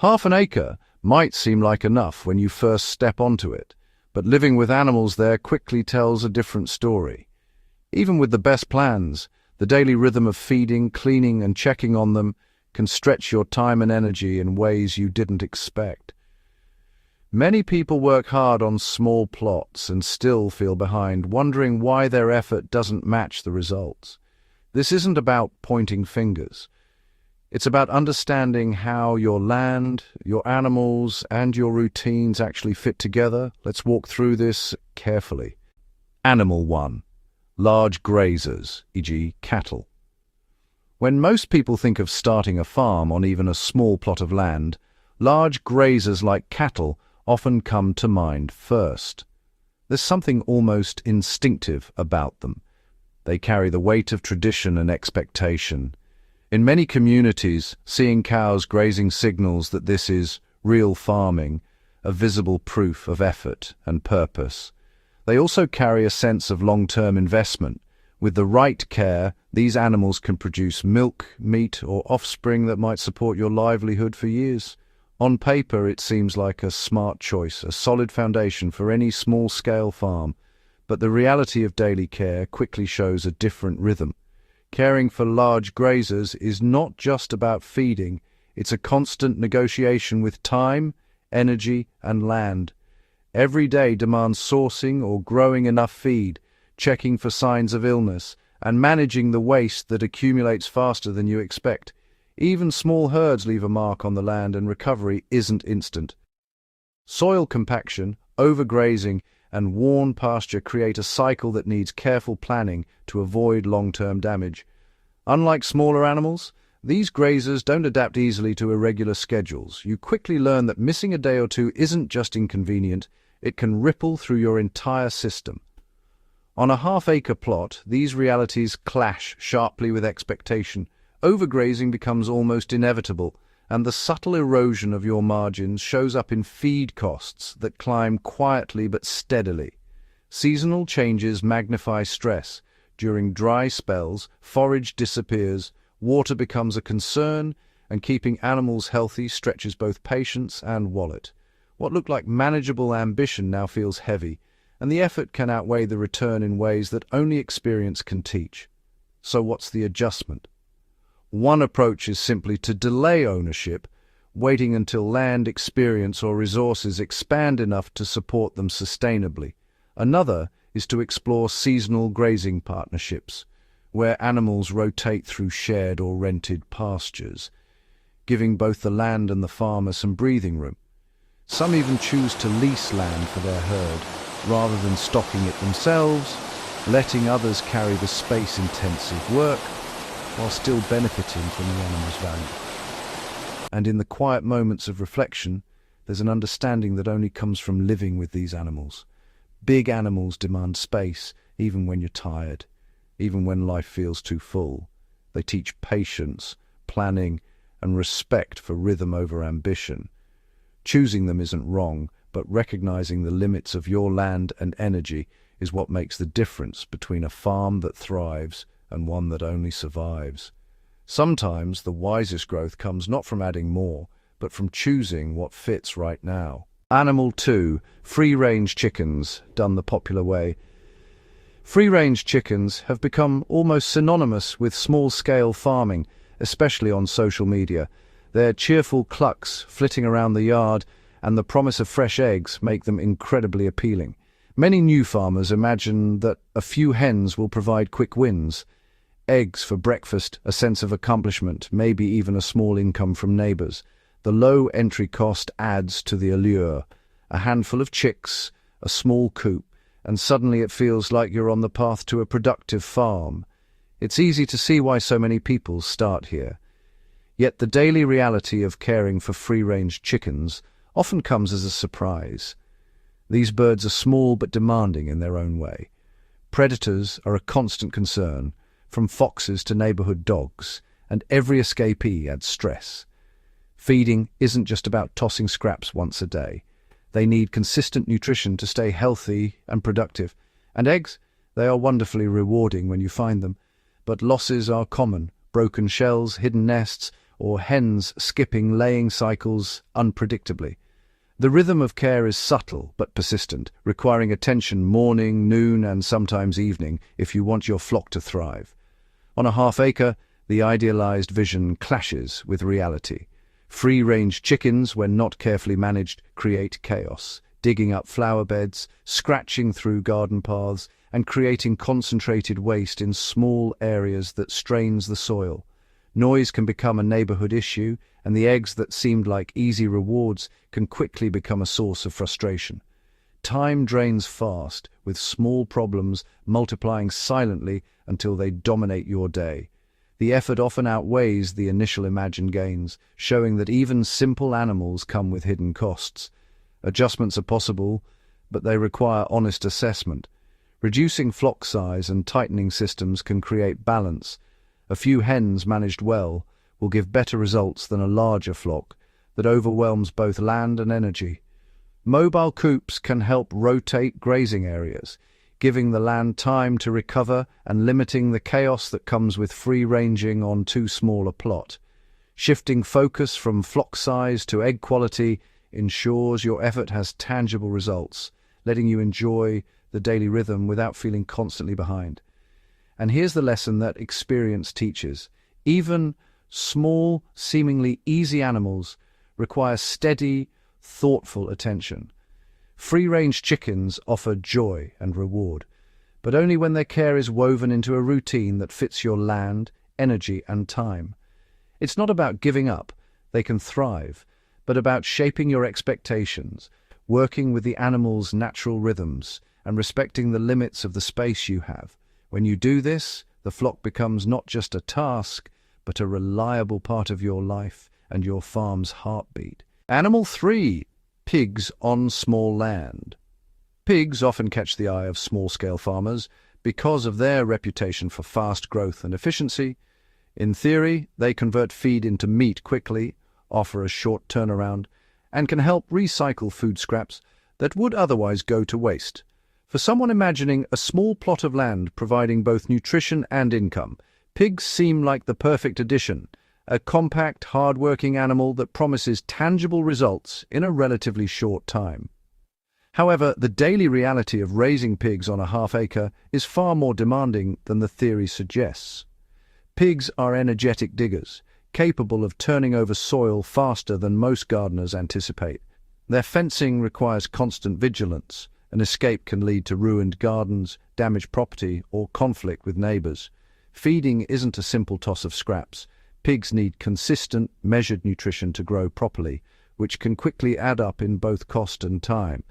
Half an acre might seem like enough when you first step onto it, but living with animals there quickly tells a different story. Even with the best plans, the daily rhythm of feeding, cleaning, and checking on them can stretch your time and energy in ways you didn't expect. Many people work hard on small plots and still feel behind, wondering why their effort doesn't match the results. This isn't about pointing fingers. It's about understanding how your land, your animals, and your routines actually fit together. Let's walk through this carefully. Animal 1. Large grazers, e.g. cattle. When most people think of starting a farm on even a small plot of land, large grazers like cattle often come to mind first. There's something almost instinctive about them. They carry the weight of tradition and expectation. In many communities, seeing cows grazing signals that this is real farming, a visible proof of effort and purpose. They also carry a sense of long-term investment. With the right care, these animals can produce milk, meat, or offspring that might support your livelihood for years. On paper, it seems like a smart choice, a solid foundation for any small-scale farm, but the reality of daily care quickly shows a different rhythm. Caring for large grazers is not just about feeding, it's a constant negotiation with time, energy, and land. Every day demands sourcing or growing enough feed, checking for signs of illness, and managing the waste that accumulates faster than you expect. Even small herds leave a mark on the land, and recovery isn't instant. Soil compaction, overgrazing, and worn pasture create a cycle that needs careful planning to avoid long-term damage. Unlike smaller animals, these grazers don't adapt easily to irregular schedules. You quickly learn that missing a day or two isn't just inconvenient, it can ripple through your entire system. On a half-acre plot, these realities clash sharply with expectation. Overgrazing becomes almost inevitable, and the subtle erosion of your margins shows up in feed costs that climb quietly but steadily. Seasonal changes magnify stress. During dry spells, forage disappears, water becomes a concern, and keeping animals healthy stretches both patience and wallet. What looked like manageable ambition now feels heavy, and the effort can outweigh the return in ways that only experience can teach. So what's the adjustment? One approach is simply to delay ownership, waiting until land, experience, or resources expand enough to support them sustainably. Another is to explore seasonal grazing partnerships, where animals rotate through shared or rented pastures, giving both the land and the farmer some breathing room. Some even choose to lease land for their herd, rather than stocking it themselves, letting others carry the space-intensive work, while still benefiting from the animal's value. And in the quiet moments of reflection, there's an understanding that only comes from living with these animals. Big animals demand space, even when you're tired, even when life feels too full. They teach patience, planning, and respect for rhythm over ambition. Choosing them isn't wrong, but recognizing the limits of your land and energy is what makes the difference between a farm that thrives and one that only survives. Sometimes the wisest growth comes not from adding more, but from choosing what fits right now. Animal 2, free-range chickens, done the popular way. Free-range chickens have become almost synonymous with small-scale farming, especially on social media. Their cheerful clucks flitting around the yard and the promise of fresh eggs make them incredibly appealing. Many new farmers imagine that a few hens will provide quick wins. Eggs for breakfast, a sense of accomplishment, maybe even a small income from neighbors. The low entry cost adds to the allure. A handful of chicks, a small coop, and suddenly it feels like you're on the path to a productive farm. It's easy to see why so many people start here. Yet the daily reality of caring for free-range chickens often comes as a surprise. These birds are small but demanding in their own way. Predators are a constant concern, from foxes to neighborhood dogs, and every escapee adds stress. Feeding isn't just about tossing scraps once a day. They need consistent nutrition to stay healthy and productive. And eggs, they are wonderfully rewarding when you find them. But losses are common. Broken shells, hidden nests, or hens skipping laying cycles unpredictably. The rhythm of care is subtle but persistent, requiring attention morning, noon, and sometimes evening if you want your flock to thrive. On a half-acre, the idealized vision clashes with reality. Free-range chickens, when not carefully managed, create chaos, digging up flower beds, scratching through garden paths, and creating concentrated waste in small areas that strains the soil. Noise can become a neighborhood issue, and the eggs that seemed like easy rewards can quickly become a source of frustration. Time drains fast, with small problems multiplying silently until they dominate your day. The effort often outweighs the initial imagined gains, showing that even simple animals come with hidden costs. Adjustments are possible, but they require honest assessment. Reducing flock size and tightening systems can create balance. A few hens managed well will give better results than a larger flock that overwhelms both land and energy. Mobile coops can help rotate grazing areas, giving the land time to recover and limiting the chaos that comes with free-ranging on too small a plot. Shifting focus from flock size to egg quality ensures your effort has tangible results, letting you enjoy the daily rhythm without feeling constantly behind. And here's the lesson that experience teaches. Even small, seemingly easy animals require steady, thoughtful attention. Free-range chickens offer joy and reward, but only when their care is woven into a routine that fits your land, energy, and time. It's not about giving up, they can thrive, but about shaping your expectations, working with the animal's natural rhythms, and respecting the limits of the space you have. When you do this, the flock becomes not just a task, but a reliable part of your life and your farm's heartbeat. Animal 3. Pigs on small land. Pigs often catch the eye of small-scale farmers because of their reputation for fast growth and efficiency. In theory, they convert feed into meat quickly, offer a short turnaround, and can help recycle food scraps that would otherwise go to waste. For someone imagining a small plot of land providing both nutrition and income, pigs seem like the perfect addition, a compact, hard-working animal that promises tangible results in a relatively short time. However, the daily reality of raising pigs on a half-acre is far more demanding than the theory suggests. Pigs are energetic diggers, capable of turning over soil faster than most gardeners anticipate. Their fencing requires constant vigilance. An escape can lead to ruined gardens, damaged property, or conflict with neighbors. Feeding isn't a simple toss of scraps. Pigs need consistent, measured nutrition to grow properly, which can quickly add up in both cost and time.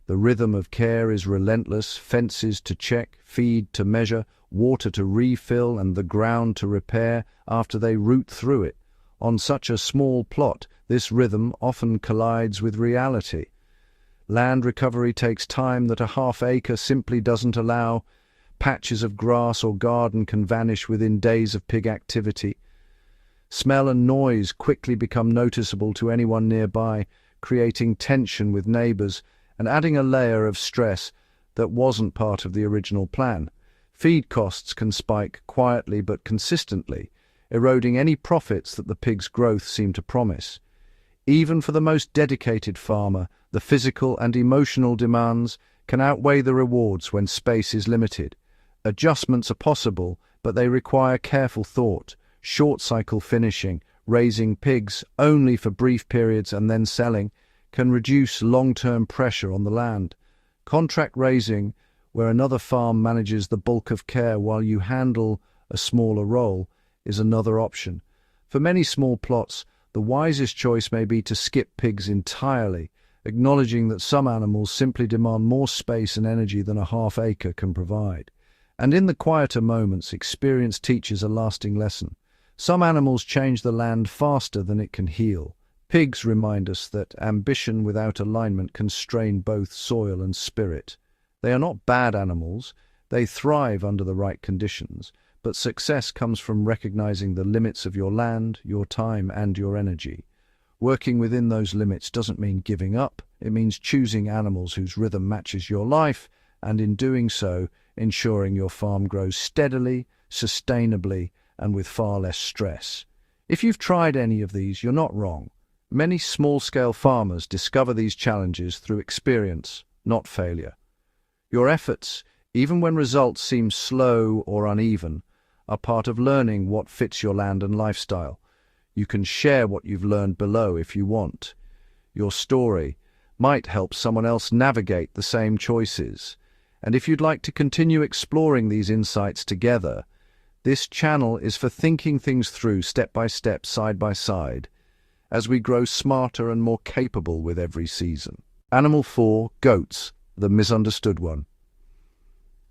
The rhythm of care is relentless: fences to check, feed to measure, water to refill, and the ground to repair after they root through it. On such a small plot, this rhythm often collides with reality. Land recovery takes time that a half-acre simply doesn't allow. Patches of grass or garden can vanish within days of pig activity. Smell and noise quickly become noticeable to anyone nearby, creating tension with neighbors and adding a layer of stress that wasn't part of the original plan. Feed costs can spike quietly but consistently, eroding any profits that the pig's growth seemed to promise. Even for the most dedicated farmer, the physical and emotional demands can outweigh the rewards when space is limited. Adjustments are possible, but they require careful thought. Short-cycle finishing, raising pigs only for brief periods and then selling, can reduce long-term pressure on the land. Contract raising, where another farm manages the bulk of care while you handle a smaller role, is another option. For many small plots, the wisest choice may be to skip pigs entirely, acknowledging that some animals simply demand more space and energy than a half-acre can provide. And in the quieter moments, experience teaches a lasting lesson. Some animals change the land faster than it can heal. Pigs remind us that ambition without alignment can strain both soil and spirit. They are not bad animals. They thrive under the right conditions. But success comes from recognizing the limits of your land, your time, and your energy. Working within those limits doesn't mean giving up. It means choosing animals whose rhythm matches your life, and in doing so, ensuring your farm grows steadily, sustainably, and with far less stress. If you've tried any of these, you're not wrong. Many small-scale farmers discover these challenges through experience, not failure. Your efforts, even when results seem slow or uneven, are part of learning what fits your land and lifestyle. You can share what you've learned below if you want. Your story might help someone else navigate the same choices. And if you'd like to continue exploring these insights together, this channel is for thinking things through step by step, side by side, as we grow smarter and more capable with every season. Animal 4, goats, the misunderstood one.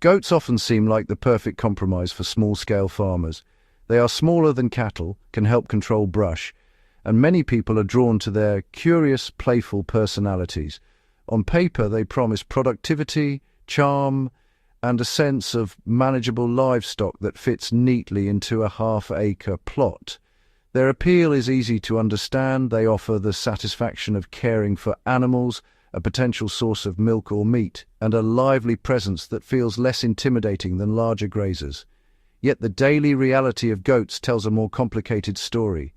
Goats often seem like the perfect compromise for small-scale farmers. They are smaller than cattle, can help control brush, and many people are drawn to their curious, playful personalities. On paper, they promise productivity, charm, and a sense of manageable livestock that fits neatly into a half-acre plot. Their appeal is easy to understand. They offer the satisfaction of caring for animals, a potential source of milk or meat, and a lively presence that feels less intimidating than larger grazers. Yet the daily reality of goats tells a more complicated story.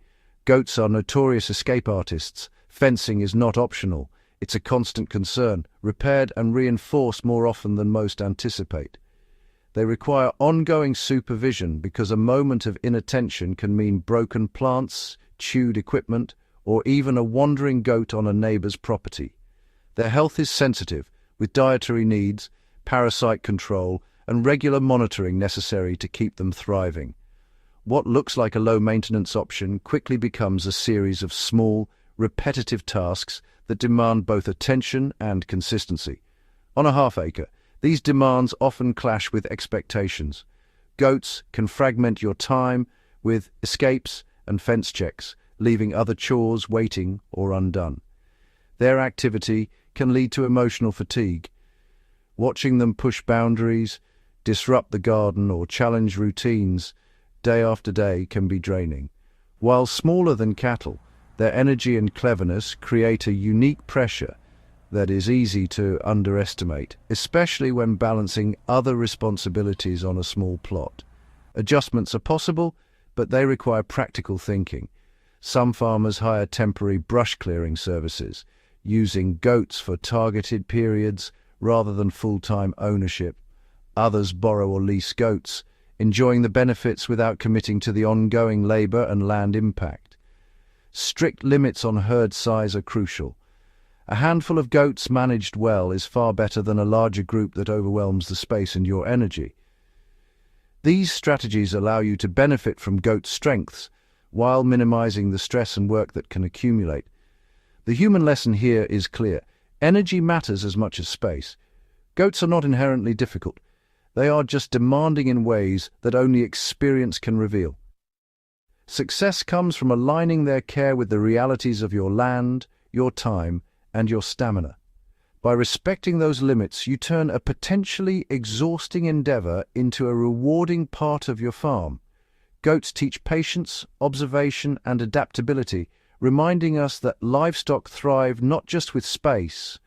Goats are notorious escape artists. Fencing is not optional. It's a constant concern, repaired and reinforced more often than most anticipate. They require ongoing supervision because a moment of inattention can mean broken plants, chewed equipment, or even a wandering goat on a neighbor's property. Their health is sensitive, with dietary needs, parasite control, and regular monitoring necessary to keep them thriving. What looks like a low-maintenance option quickly becomes a series of small, repetitive tasks that demand both attention and consistency. On a half-acre, these demands often clash with expectations. Goats can fragment your time with escapes and fence checks, leaving other chores waiting or undone. Their activity can lead to emotional fatigue. Watching them push boundaries, disrupt the garden, or challenge routines day after day can be draining. While smaller than cattle, their energy and cleverness create a unique pressure that is easy to underestimate, especially when balancing other responsibilities on a small plot. Adjustments are possible, but they require practical thinking. Some farmers hire temporary brush clearing services, using goats for targeted periods rather than full-time ownership. Others borrow or lease goats, enjoying the benefits without committing to the ongoing labor and land impact. Strict limits on herd size are crucial. A handful of goats managed well is far better than a larger group that overwhelms the space and your energy. These strategies allow you to benefit from goat strengths while minimizing the stress and work that can accumulate. The human lesson here is clear. Energy matters as much as space. Goats are not inherently difficult. They are just demanding in ways that only experience can reveal. Success comes from aligning their care with the realities of your land, your time, and your stamina. By respecting those limits, you turn a potentially exhausting endeavor into a rewarding part of your farm. Goats teach patience, observation, and adaptability, reminding us that livestock thrive not just with space,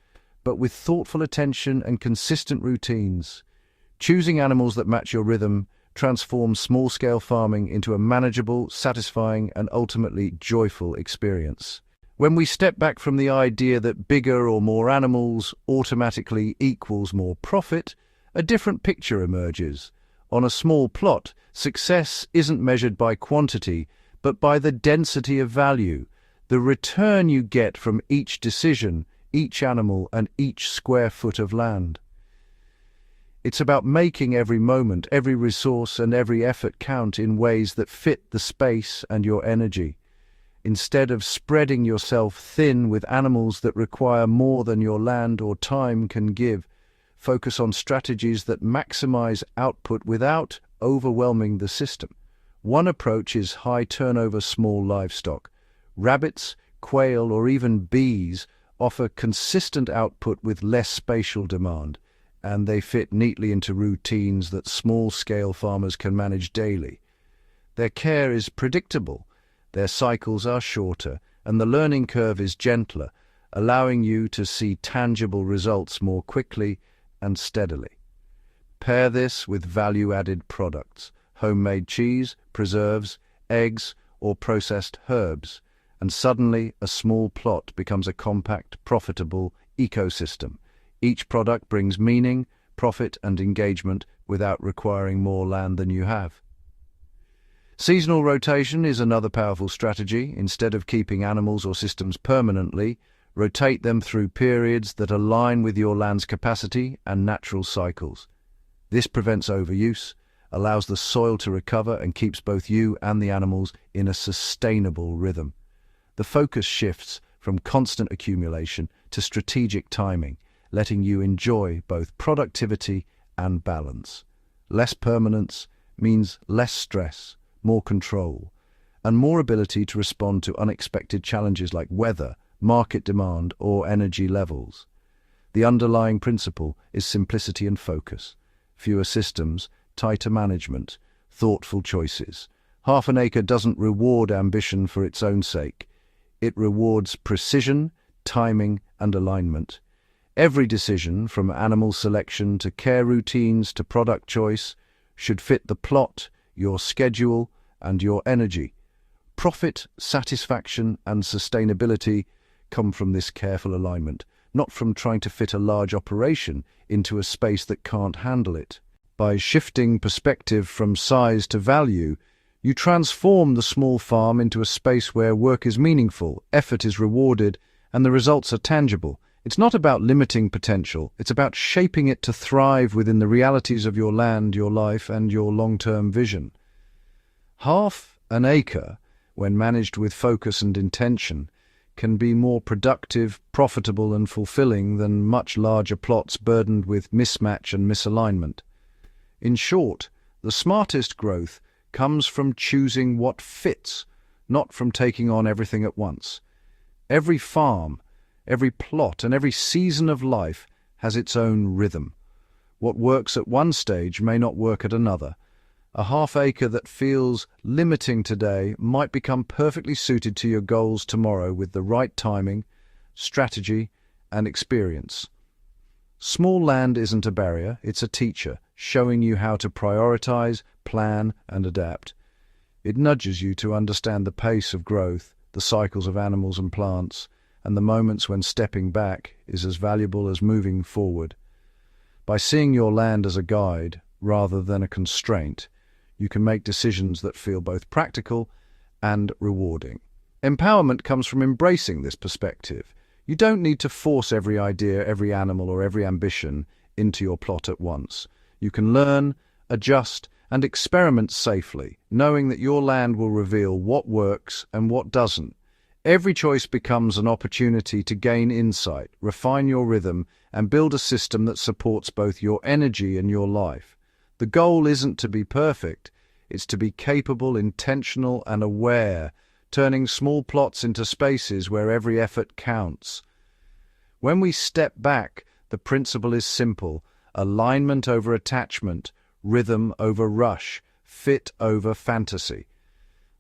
but with thoughtful attention and consistent routines. Choosing animals that match your rhythm transforms small-scale farming into a manageable, satisfying, and ultimately joyful experience. When we step back from the idea that bigger or more animals automatically equals more profit, a different picture emerges. On a small plot, success isn't measured by quantity, but by the density of value, the return you get from each decision, each animal, and each square foot of land. It's about making every moment, every resource, and every effort count in ways that fit the space and your energy. Instead of spreading yourself thin with animals that require more than your land or time can give, focus on strategies that maximize output without overwhelming the system. One approach is high-turnover small livestock. Rabbits, quail, or even bees offer consistent output with less spatial demand, and they fit neatly into routines that small-scale farmers can manage daily. Their care is predictable, their cycles are shorter, and the learning curve is gentler, allowing you to see tangible results more quickly and steadily. Pair this with value-added products, homemade cheese, preserves, eggs, or processed herbs, and suddenly a small plot becomes a compact, profitable ecosystem. Each product brings meaning, profit, and engagement without requiring more land than you have. Seasonal rotation is another powerful strategy. Instead of keeping animals or systems permanently, rotate them through periods that align with your land's capacity and natural cycles. This prevents overuse, allows the soil to recover, and keeps both you and the animals in a sustainable rhythm. The focus shifts from constant accumulation to strategic timing, letting you enjoy both productivity and balance. Less permanence means less stress, more control, and more ability to respond to unexpected challenges like weather, market demand, or energy levels. The underlying principle is simplicity and focus. Fewer systems, tighter management, thoughtful choices. Half an acre doesn't reward ambition for its own sake. It rewards precision, timing, and alignment. Every decision, from animal selection to care routines to product choice, should fit the plot, your schedule, and your energy. Profit, satisfaction, and sustainability come from this careful alignment, not from trying to fit a large operation into a space that can't handle it. By shifting perspective from size to value, you transform the small farm into a space where work is meaningful, effort is rewarded, and the results are tangible. It's not about limiting potential, it's about shaping it to thrive within the realities of your land, your life, and your long-term vision. Half an acre, when managed with focus and intention, can be more productive, profitable, and fulfilling than much larger plots burdened with mismatch and misalignment. In short, the smartest growth comes from choosing what fits, not from taking on everything at once. Every farm, every plot, and every season of life has its own rhythm. What works at one stage may not work at another. A half acre that feels limiting today might become perfectly suited to your goals tomorrow with the right timing, strategy, and experience. Small land isn't a barrier, it's a teacher, showing you how to prioritize, plan, and adapt. It nudges you to understand the pace of growth, the cycles of animals and plants, and the moments when stepping back is as valuable as moving forward. By seeing your land as a guide rather than a constraint, you can make decisions that feel both practical and rewarding. Empowerment comes from embracing this perspective. You don't need to force every idea, every animal, or every ambition into your plot at once. You can learn, adjust, and experiment safely, knowing that your land will reveal what works and what doesn't. Every choice becomes an opportunity to gain insight, refine your rhythm, and build a system that supports both your energy and your life. The goal isn't to be perfect, it's to be capable, intentional, and aware, turning small plots into spaces where every effort counts. When we step back, the principle is simple: alignment over attachment, rhythm over rush, fit over fantasy.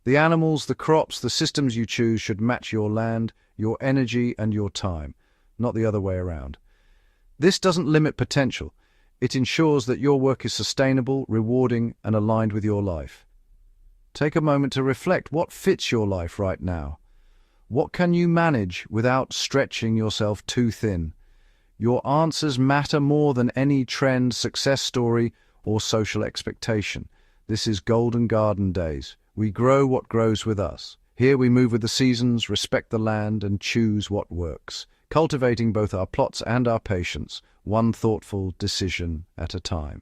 The animals, the crops, the systems you choose should match your land, your energy, and your time, not the other way around. This doesn't limit potential. It ensures that your work is sustainable, rewarding, and aligned with your life. Take a moment to reflect. What fits your life right now? What can you manage without stretching yourself too thin? Your answers matter more than any trend, success story, or social expectation. This is Golden Garden Days. We grow what grows with us. Here we move with the seasons, respect the land, and choose what works, cultivating both our plots and our patience, one thoughtful decision at a time.